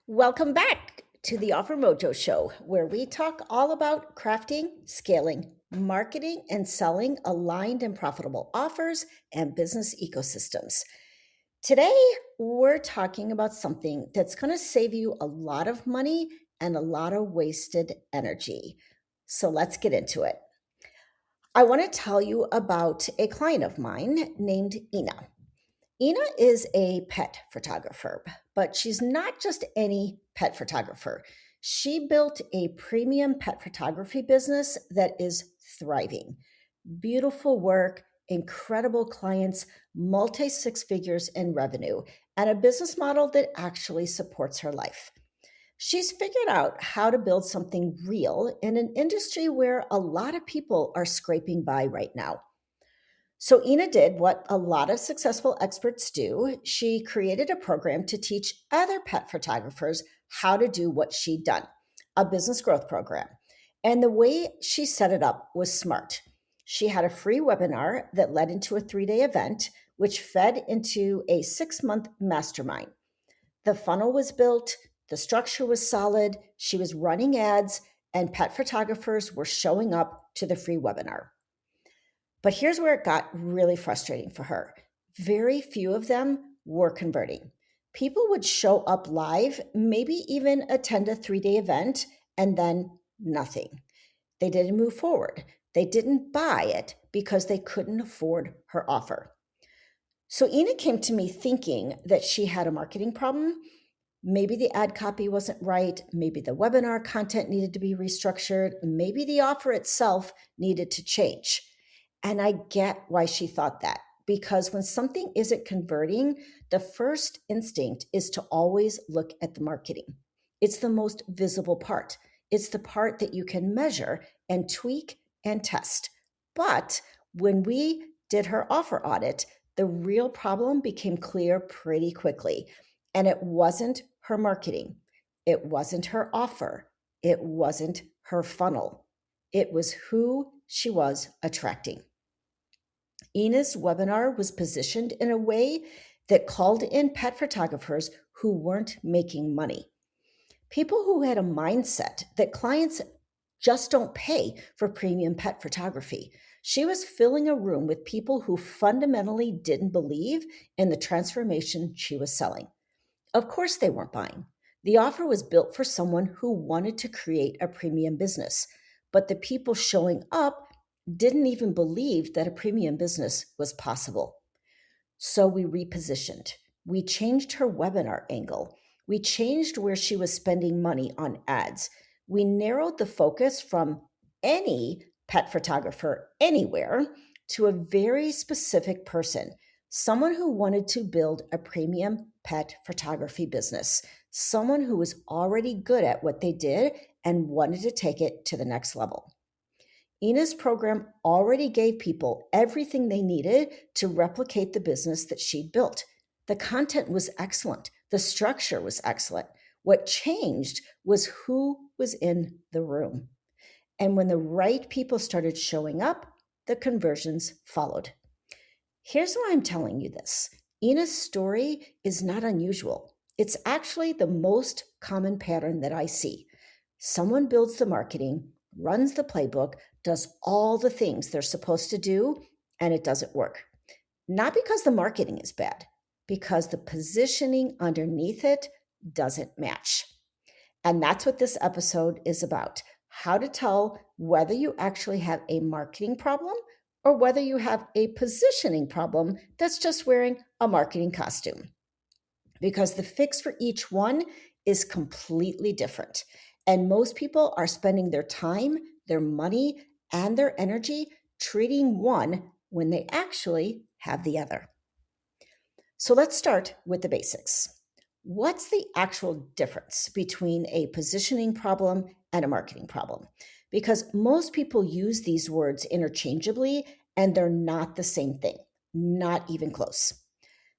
Welcome back to the OfferMojo Show, where we talk all about crafting, scaling, marketing, and selling aligned and profitable offers and business ecosystems. Today, we're talking about something that's going to save you a lot of money and a lot of wasted energy. So let's get into it. I want to tell you about a client of mine named Ina. Ina is a pet photographer, but she's not just any pet photographer. She built a premium pet photography business that is thriving. Beautiful work, incredible clients, multi six figures in revenue, and a business model that actually supports her life. She's figured out how to build something real in an industry where a lot of people are scraping by right now. So Ina did what a lot of successful experts do. She created a program to teach other pet photographers how to do what she'd done, a business growth program. And the way she set it up was smart. She had a free webinar that led into a 3-day event, which fed into a 6-month mastermind. The funnel was built, the structure was solid, she was running ads, and pet photographers were showing up to the free webinar. But here's where it got really frustrating for her. Very few of them were converting. People would show up live, maybe even attend a 3-day event, and then nothing. They didn't move forward. They didn't buy it because they couldn't afford her offer. So Ina came to me thinking that she had a marketing problem. Maybe the ad copy wasn't right. Maybe the webinar content needed to be restructured. Maybe the offer itself needed to change. And I get why she thought that, because when something isn't converting, the first instinct is to always look at the marketing. It's the most visible part. It's the part that you can measure and tweak and test. But when we did her offer audit, the real problem became clear pretty quickly. And it wasn't her marketing. It wasn't her offer. It wasn't her funnel. It was who she was attracting. Ina's webinar was positioned in a way that called in pet photographers who weren't making money. People who had a mindset that clients just don't pay for premium pet photography. She was filling a room with people who fundamentally didn't believe in the transformation she was selling. Of course, they weren't buying. The offer was built for someone who wanted to create a premium business, but the people showing up didn't even believe that a premium business was possible. So we repositioned. We changed her webinar angle. We changed where she was spending money on ads. We narrowed the focus from any pet photographer anywhere to a very specific person, someone who wanted to build a premium pet photography business, someone who was already good at what they did and wanted to take it to the next level. Ina's program already gave people everything they needed to replicate the business that she'd built. The content was excellent. The structure was excellent. What changed was who was in the room. And when the right people started showing up, the conversions followed. Here's why I'm telling you this. Ina's story is not unusual. It's actually the most common pattern that I see. Someone builds the marketing, runs the playbook, does all the things they're supposed to do, and it doesn't work. Not because the marketing is bad, because the positioning underneath it doesn't match. And that's what this episode is about. How to tell whether you actually have a marketing problem or whether you have a positioning problem that's just wearing a marketing costume. Because the fix for each one is completely different. And most people are spending their time, their money, and their energy treating one when they actually have the other. So let's start with the basics. What's the actual difference between a positioning problem and a marketing problem? Because most people use these words interchangeably and they're not the same thing, not even close.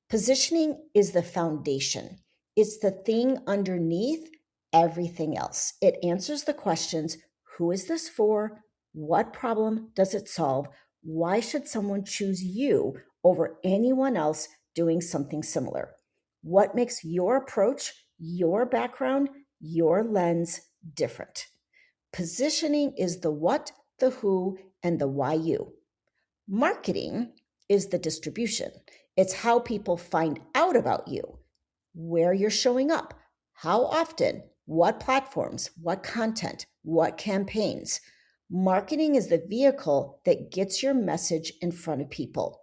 Positioning is the foundation. It's the thing underneath everything else. It answers the questions, who is this for? What problem does it solve? Why should someone choose you over anyone else doing something similar? What makes your approach Your background, your lens, different. Positioning is the what, the who, and the why you. Marketing is the distribution. It's how people find out about you, where you're showing up, how often, what platforms, what content, what campaigns. Marketing is the vehicle that gets your message in front of people.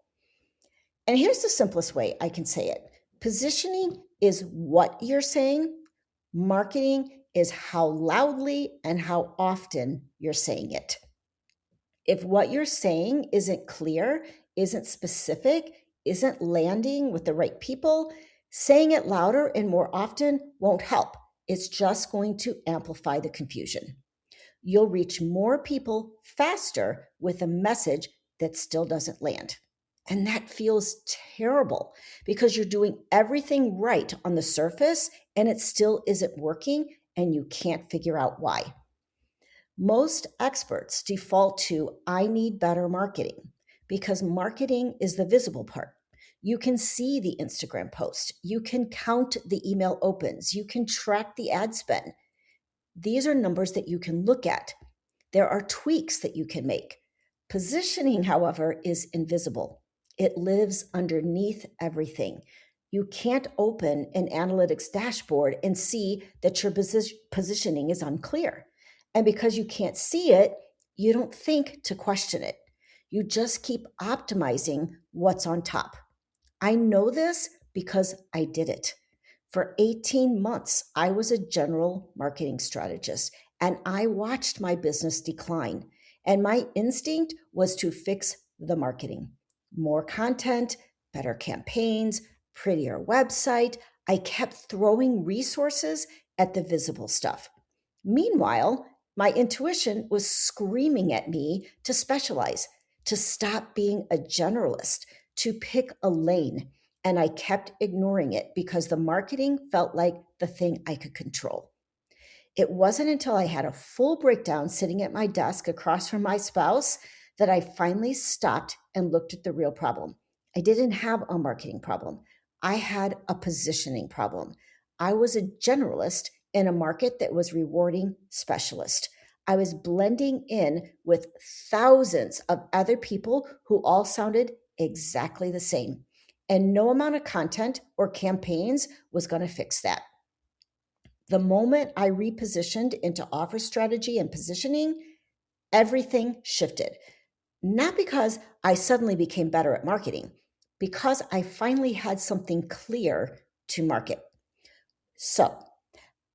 And here's the simplest way I can say it. Positioning is what you're saying. Marketing is how loudly and how often you're saying it. If what you're saying isn't clear, isn't specific, isn't landing with the right people, saying it louder and more often won't help. It's just going to amplify the confusion. You'll reach more people faster with a message that still doesn't land. And that feels terrible because you're doing everything right on the surface and it still isn't working and you can't figure out why. Most experts default to I need better marketing because marketing is the visible part. You can see the Instagram post, you can count the email opens, you can track the ad spend. These are numbers that you can look at. There are tweaks that you can make. Positioning, however, is invisible. It lives underneath everything. You can't open an analytics dashboard and see that your positioning is unclear. And because you can't see it, you don't think to question it. You just keep optimizing what's on top. I know this because I did it. For 18 months, I was a general marketing strategist and I watched my business decline. And my instinct was to fix the marketing. More content, better campaigns, prettier website. I kept throwing resources at the visible stuff. Meanwhile, my intuition was screaming at me to specialize, to stop being a generalist, to pick a lane. And I kept ignoring it because the marketing felt like the thing I could control. It wasn't until I had a full breakdown sitting at my desk across from my spouse that I finally stopped and looked at the real problem. I didn't have a marketing problem. I had a positioning problem. I was a generalist in a market that was rewarding specialists. I was blending in with thousands of other people who all sounded exactly the same. And no amount of content or campaigns was going to fix that. The moment I repositioned into offer strategy and positioning, everything shifted. Not because I suddenly became better at marketing, because I finally had something clear to market. So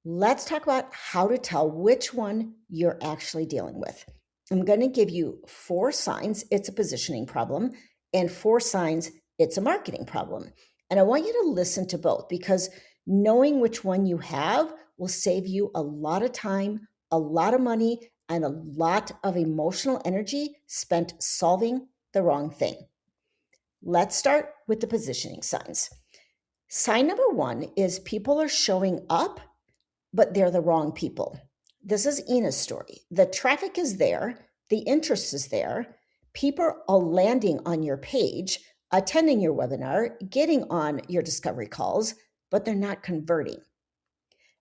let's talk about how to tell which one you're actually dealing with. I'm going to give you 4 signs it's a positioning problem and 4 signs it's a marketing problem. And I want you to listen to both because knowing which one you have will save you a lot of time, a lot of money, and a lot of emotional energy spent solving the wrong thing. Let's start with the positioning signs. Sign number 1 is people are showing up, but they're the wrong people. This is Ina's story. The traffic is there, the interest is there, people are landing on your page, attending your webinar, getting on your discovery calls, but they're not converting.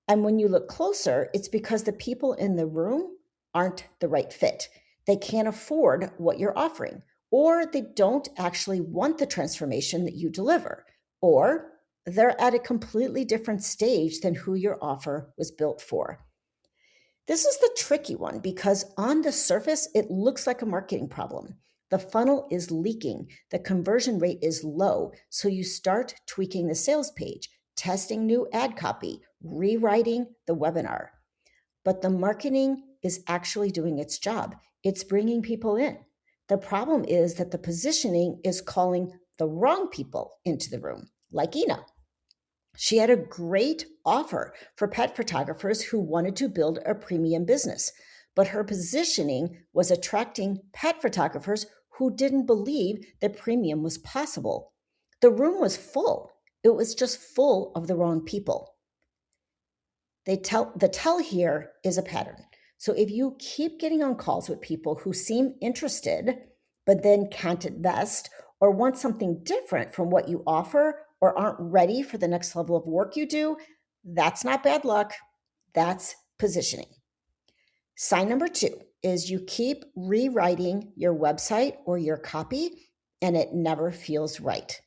And when you look closer, it's because the people in the room aren't the right fit. They can't afford what you're offering, or they don't actually want the transformation that you deliver, or they're at a completely different stage than who your offer was built for. This is the tricky one because on the surface, it looks like a marketing problem. The funnel is leaking, the conversion rate is low, so you start tweaking the sales page, testing new ad copy, rewriting the webinar. But the marketing is actually doing its job. It's bringing people in. The problem is that the positioning is calling the wrong people into the room, like Ina. She had a great offer for pet photographers who wanted to build a premium business, but her positioning was attracting pet photographers who didn't believe that premium was possible. The room was full. It was just full of the wrong people. The tell here is a pattern. So if you keep getting on calls with people who seem interested, but then can't invest or want something different from what you offer or aren't ready for the next level of work you do, That's not bad luck. That's positioning. Sign number 2 is you keep rewriting your website or your copy and it never feels right.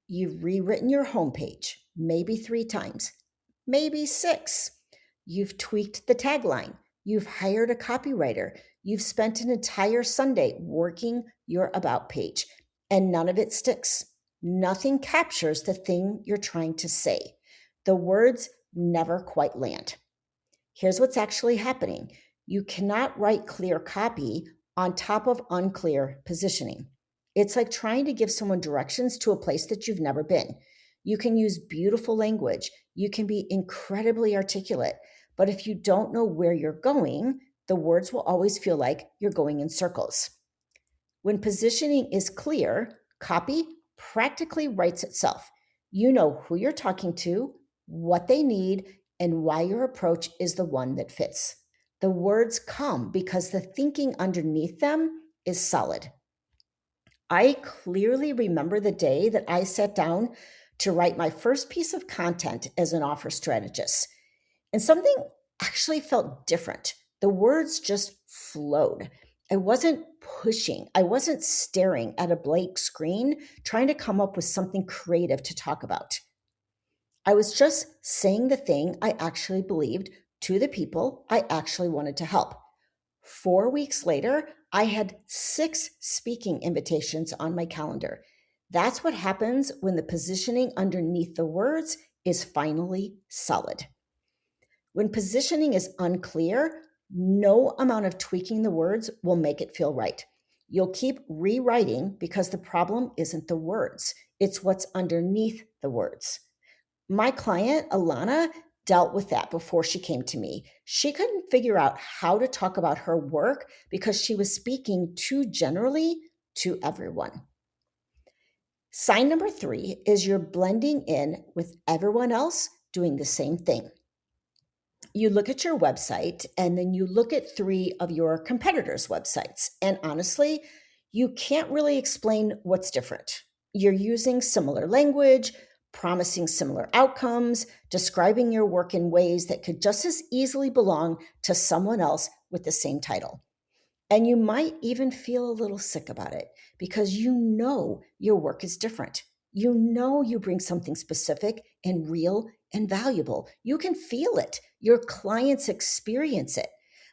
You've rewritten your homepage, maybe 3 times, maybe 6. You've tweaked the tagline. You've hired a copywriter. You've spent an entire Sunday working your about page, and none of it sticks. Nothing captures the thing you're trying to say. The words never quite land. Here's what's actually happening. You cannot write clear copy on top of unclear positioning. It's like trying to give someone directions to a place that you've never been. You can use beautiful language. You can be incredibly articulate. But if you don't know where you're going, the words will always feel like you're going in circles. When positioning is clear, copy practically writes itself. You know who you're talking to, what they need, and why your approach is the one that fits. The words come because the thinking underneath them is solid. I clearly remember the day that I sat down to write my first piece of content as an offer strategist. And something actually felt different. The words just flowed. I wasn't pushing. I wasn't staring at a blank screen trying to come up with something creative to talk about. I was just saying the thing I actually believed to the people I actually wanted to help. 4 weeks later, I had 6 speaking invitations on my calendar. That's what happens when the positioning underneath the words is finally solid. When positioning is unclear, no amount of tweaking the words will make it feel right. You'll keep rewriting because the problem isn't the words, it's what's underneath the words. My client, Alana, dealt with that before she came to me. She couldn't figure out how to talk about her work because she was speaking too generally to everyone. Sign number 3 is you're blending in with everyone else doing the same thing. You look at your website and then you look at 3 of your competitors' websites. And honestly, you can't really explain what's different. You're using similar language, promising similar outcomes, describing your work in ways that could just as easily belong to someone else with the same title. And you might even feel a little sick about it because you know your work is different. You know you bring something specific and real and valuable. You can feel it. Your clients experience it,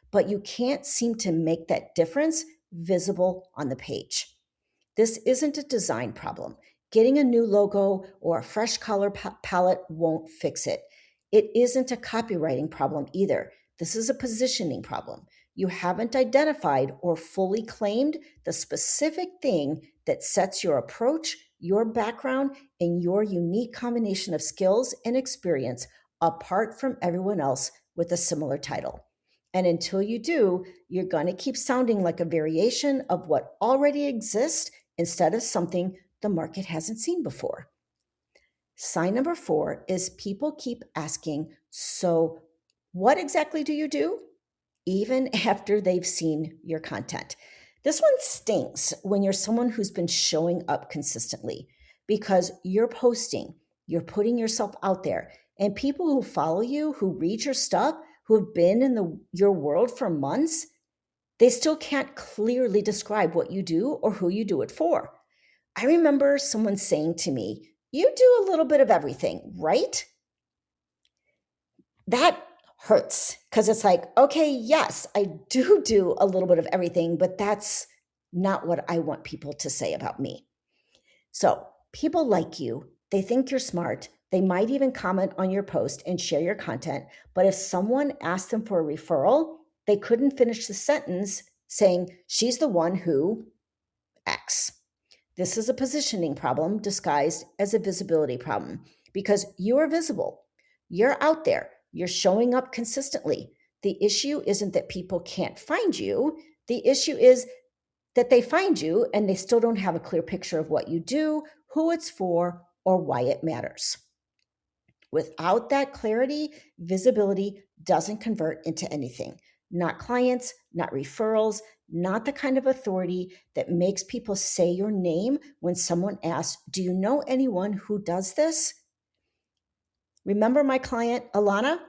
but you can't seem to make that difference visible on the page. This isn't a design problem. Getting a new logo or a fresh color palette won't fix it. It isn't a copywriting problem either. This is a positioning problem. You haven't identified or fully claimed the specific thing that sets your approach, your background, and your unique combination of skills and experience apart from everyone else with a similar title. And until you do, you're going to keep sounding like a variation of what already exists instead of something the market hasn't seen before. Sign number 4 is people keep asking, so what exactly do you do? Even after they've seen your content. This one stings when you're someone who's been showing up consistently because you're posting, you're putting yourself out there, and people who follow you, who read your stuff, who have been in your world for months, they still can't clearly describe what you do or who you do it for. I remember someone saying to me, "You do a little bit of everything, right?" That hurts because it's like, okay, yes, I do a little bit of everything, but that's not what I want people to say about me. So people like you, they think you're smart. They might even comment on your post and share your content. But if someone asked them for a referral, they couldn't finish the sentence saying, she's the one who X. This is a positioning problem disguised as a visibility problem because you are visible. You're out there. You're showing up consistently. The issue isn't that people can't find you. The issue is that they find you and they still don't have a clear picture of what you do, who it's for, or why it matters. Without that clarity, visibility doesn't convert into anything. Not clients, not referrals, not the kind of authority that makes people say your name when someone asks, "Do you know anyone who does this?" Remember my client, Alana?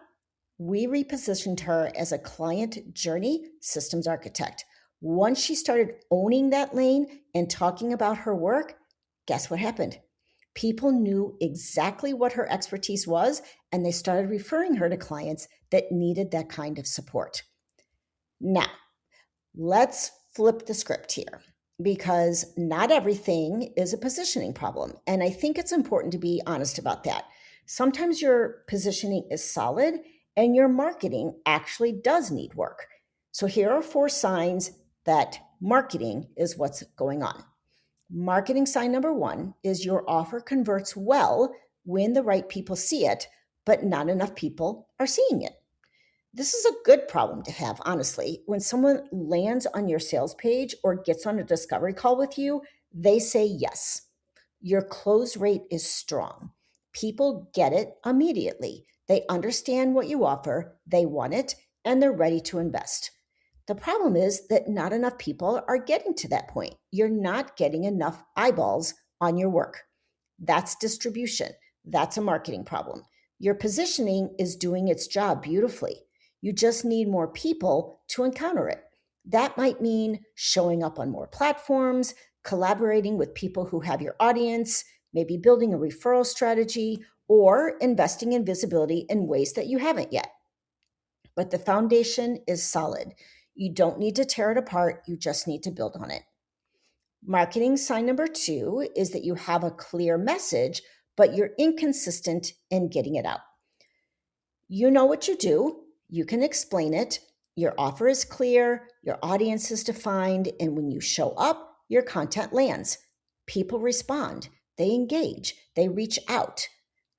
We repositioned her as a client journey systems architect. Once she started owning that lane and talking about her work, guess what happened? People knew exactly what her expertise was, and they started referring her to clients that needed that kind of support. Now, let's flip the script here because not everything is a positioning problem. And I think it's important to be honest about that. Sometimes your positioning is solid and your marketing actually does need work. So here are 4 signs that marketing is what's going on. Marketing sign number 1 is your offer converts well when the right people see it, but not enough people are seeing it. This is a good problem to have, honestly. When someone lands on your sales page or gets on a discovery call with you, they say yes. Your close rate is strong. People get it immediately. They understand what you offer, they want it, and they're ready to invest. The problem is that not enough people are getting to that point. You're not getting enough eyeballs on your work. That's distribution. That's a marketing problem. Your positioning is doing its job beautifully. You just need more people to encounter it. That might mean showing up on more platforms, collaborating with people who have your audience, maybe building a referral strategy, or investing in visibility in ways that you haven't yet. But the foundation is solid. You don't need to tear it apart, you just need to build on it. Marketing sign number 2 is that you have a clear message, but you're inconsistent in getting it out. You know what you do, you can explain it, your offer is clear, your audience is defined, and when you show up, your content lands. People respond, they engage, they reach out,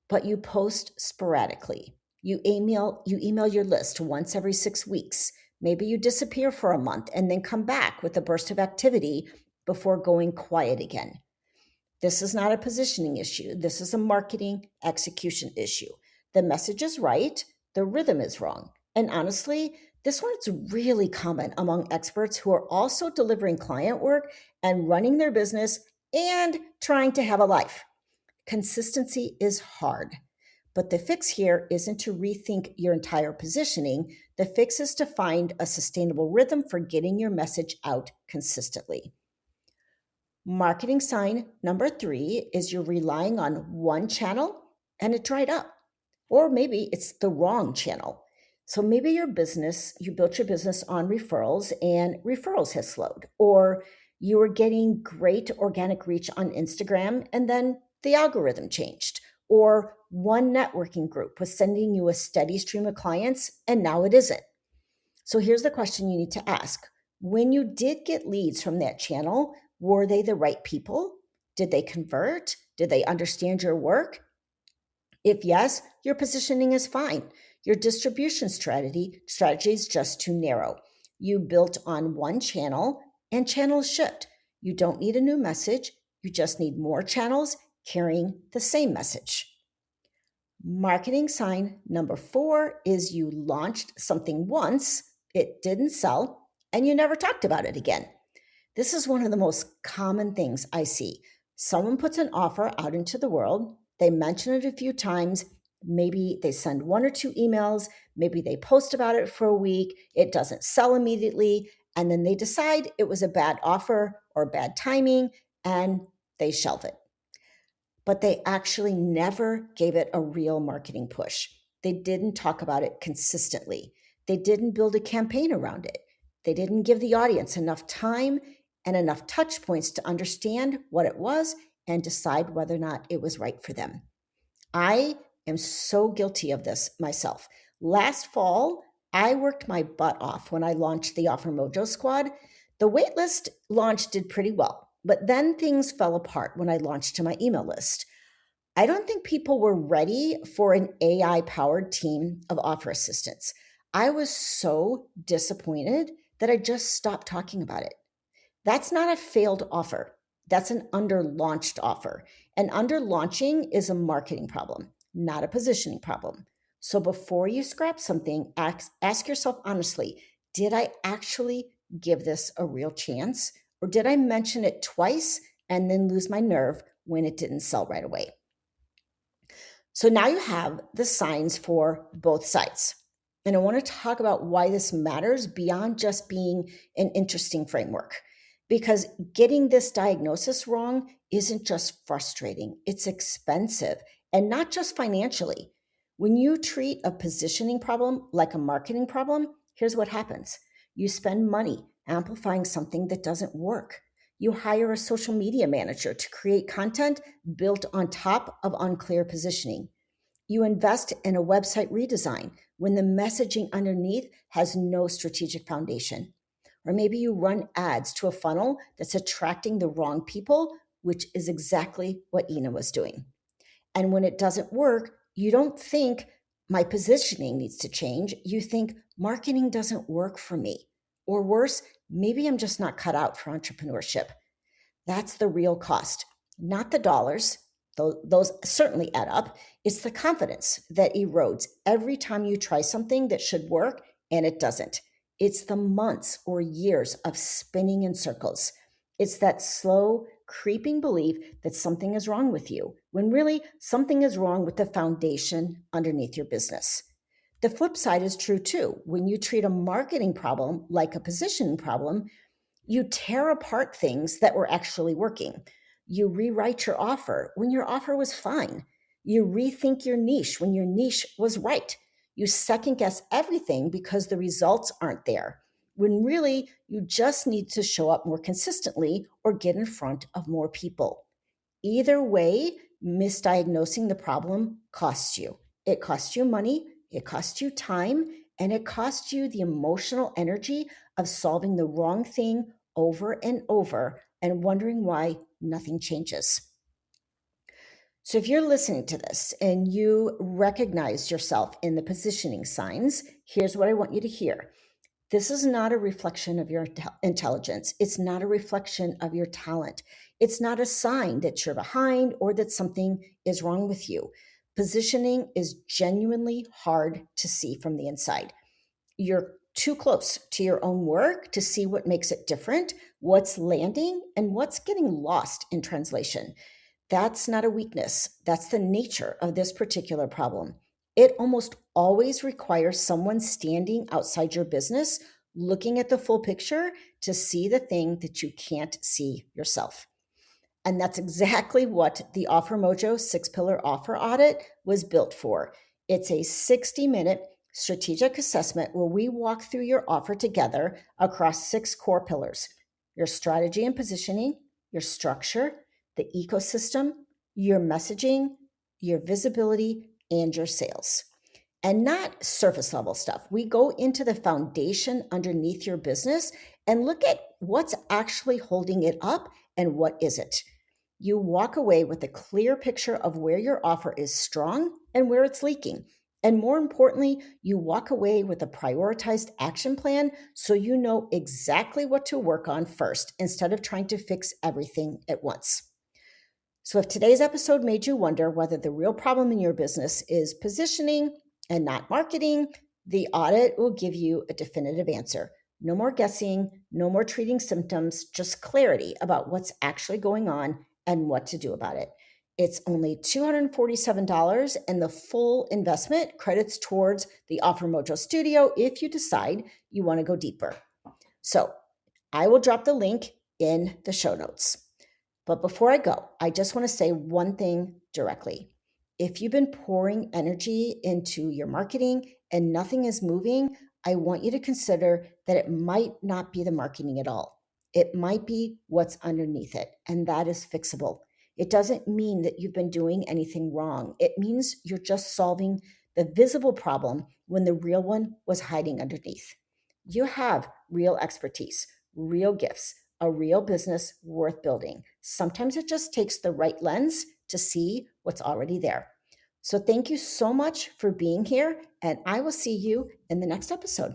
but you post sporadically. You email your list once every 6 weeks. Maybe you disappear for a month and then come back with a burst of activity before going quiet again. This is not a positioning issue. This is a marketing execution issue. The message is right, the rhythm is wrong. And honestly, this one's really common among experts who are also delivering client work and running their business and trying to have a life. Consistency is hard. But the fix here isn't to rethink your entire positioning. The fix is to find a sustainable rhythm for getting your message out consistently. Marketing sign number 3 is you're relying on one channel and it dried up. Or maybe it's the wrong channel. So maybe you built your business on referrals and referrals has slowed. Or you were getting great organic reach on Instagram and then the algorithm changed. Or one networking group was sending you a steady stream of clients and now it isn't. So here's the question you need to ask. When you did get leads from that channel, were they the right people? Did they convert? Did they understand your work? If yes, your positioning is fine. Your distribution strategy is just too narrow. You built on one channel and channels shift. You don't need a new message. You just need more channels carrying the same message. Marketing sign number 4 is you launched something once, it didn't sell, and you never talked about it again. This is one of the most common things I see. Someone puts an offer out into the world, they mention it a few times, maybe they send 1 or 2 emails, maybe they post about it for a week, it doesn't sell immediately, and then they decide it was a bad offer or bad timing, and they shelve it. But they actually never gave it a real marketing push. They didn't talk about it consistently. They didn't build a campaign around it. They didn't give the audience enough time and enough touch points to understand what it was and decide whether or not it was right for them. I am so guilty of this myself. Last fall, I worked my butt off when I launched the OfferMojo Squad. The waitlist launch did pretty well, but then things fell apart when I launched to my email list. I don't think people were ready for an AI-powered team of offer assistants. I was so disappointed that I just stopped talking about it. That's not a failed offer. That's an under-launched offer. And under-launching is a marketing problem, not a positioning problem. So before you scrap something, ask yourself honestly, did I actually give this a real chance? Or did I mention it twice and then lose my nerve when it didn't sell right away? So now you have the signs for both sides. And I want to talk about why this matters beyond just being an interesting framework. Because getting this diagnosis wrong isn't just frustrating, it's expensive, and not just financially. When you treat a positioning problem like a marketing problem, here's what happens: you spend money amplifying something that doesn't work. You hire a social media manager to create content built on top of unclear positioning. You invest in a website redesign when the messaging underneath has no strategic foundation. Or maybe you run ads to a funnel that's attracting the wrong people, which is exactly what Ina was doing. And when it doesn't work, you don't think my positioning needs to change. You think marketing doesn't work for me. Or worse, maybe I'm just not cut out for entrepreneurship. That's the real cost, not the dollars, though those certainly add up. It's the confidence that erodes every time you try something that should work and it doesn't. It's the months or years of spinning in circles. It's that slow, creeping belief that something is wrong with you, when really something is wrong with the foundation underneath your business. The flip side is true too. When you treat a marketing problem like a positioning problem, you tear apart things that were actually working. You rewrite your offer when your offer was fine. You rethink your niche when your niche was right. You second guess everything because the results aren't there, when really you just need to show up more consistently or get in front of more people. Either way, misdiagnosing the problem costs you. It costs you money, it costs you time, and it costs you the emotional energy of solving the wrong thing over and over and wondering why nothing changes. So, if you're listening to this and you recognize yourself in the positioning signs, here's what I want you to hear. This is not a reflection of your intelligence. It's not a reflection of your talent. It's not a sign that you're behind or that something is wrong with you. Positioning is genuinely hard to see from the inside. You're too close to your own work to see what makes it different, what's landing, and what's getting lost in translation. That's not a weakness. That's the nature of this particular problem. It almost always requires someone standing outside your business, looking at the full picture to see the thing that you can't see yourself. And that's exactly what the OfferMojo 6-pillar offer audit was built for. It's a 60-minute strategic assessment where we walk through your offer together across 6 core pillars: your strategy and positioning, your structure, the ecosystem, your messaging, your visibility, and your sales. And not surface level stuff. We go into the foundation underneath your business and look at what's actually holding it up and what isn't. You walk away with a clear picture of where your offer is strong and where it's leaking. And more importantly, you walk away with a prioritized action plan so you know exactly what to work on first instead of trying to fix everything at once. So if today's episode made you wonder whether the real problem in your business is positioning and not marketing, the audit will give you a definitive answer. No more guessing, no more treating symptoms, just clarity about what's actually going on and what to do about it. It's only $247, and the full investment credits towards the OfferMojo Studio if you decide you want to go deeper. So I will drop the link in the show notes. But before I go, I just want to say one thing directly. If you've been pouring energy into your marketing and nothing is moving, I want you to consider that it might not be the marketing at all. It might be what's underneath it, and that is fixable. It doesn't mean that you've been doing anything wrong. It means you're just solving the visible problem when the real one was hiding underneath. You have real expertise, real gifts, a real business worth building. Sometimes it just takes the right lens to see what's already there. So thank you so much for being here, and I will see you in the next episode.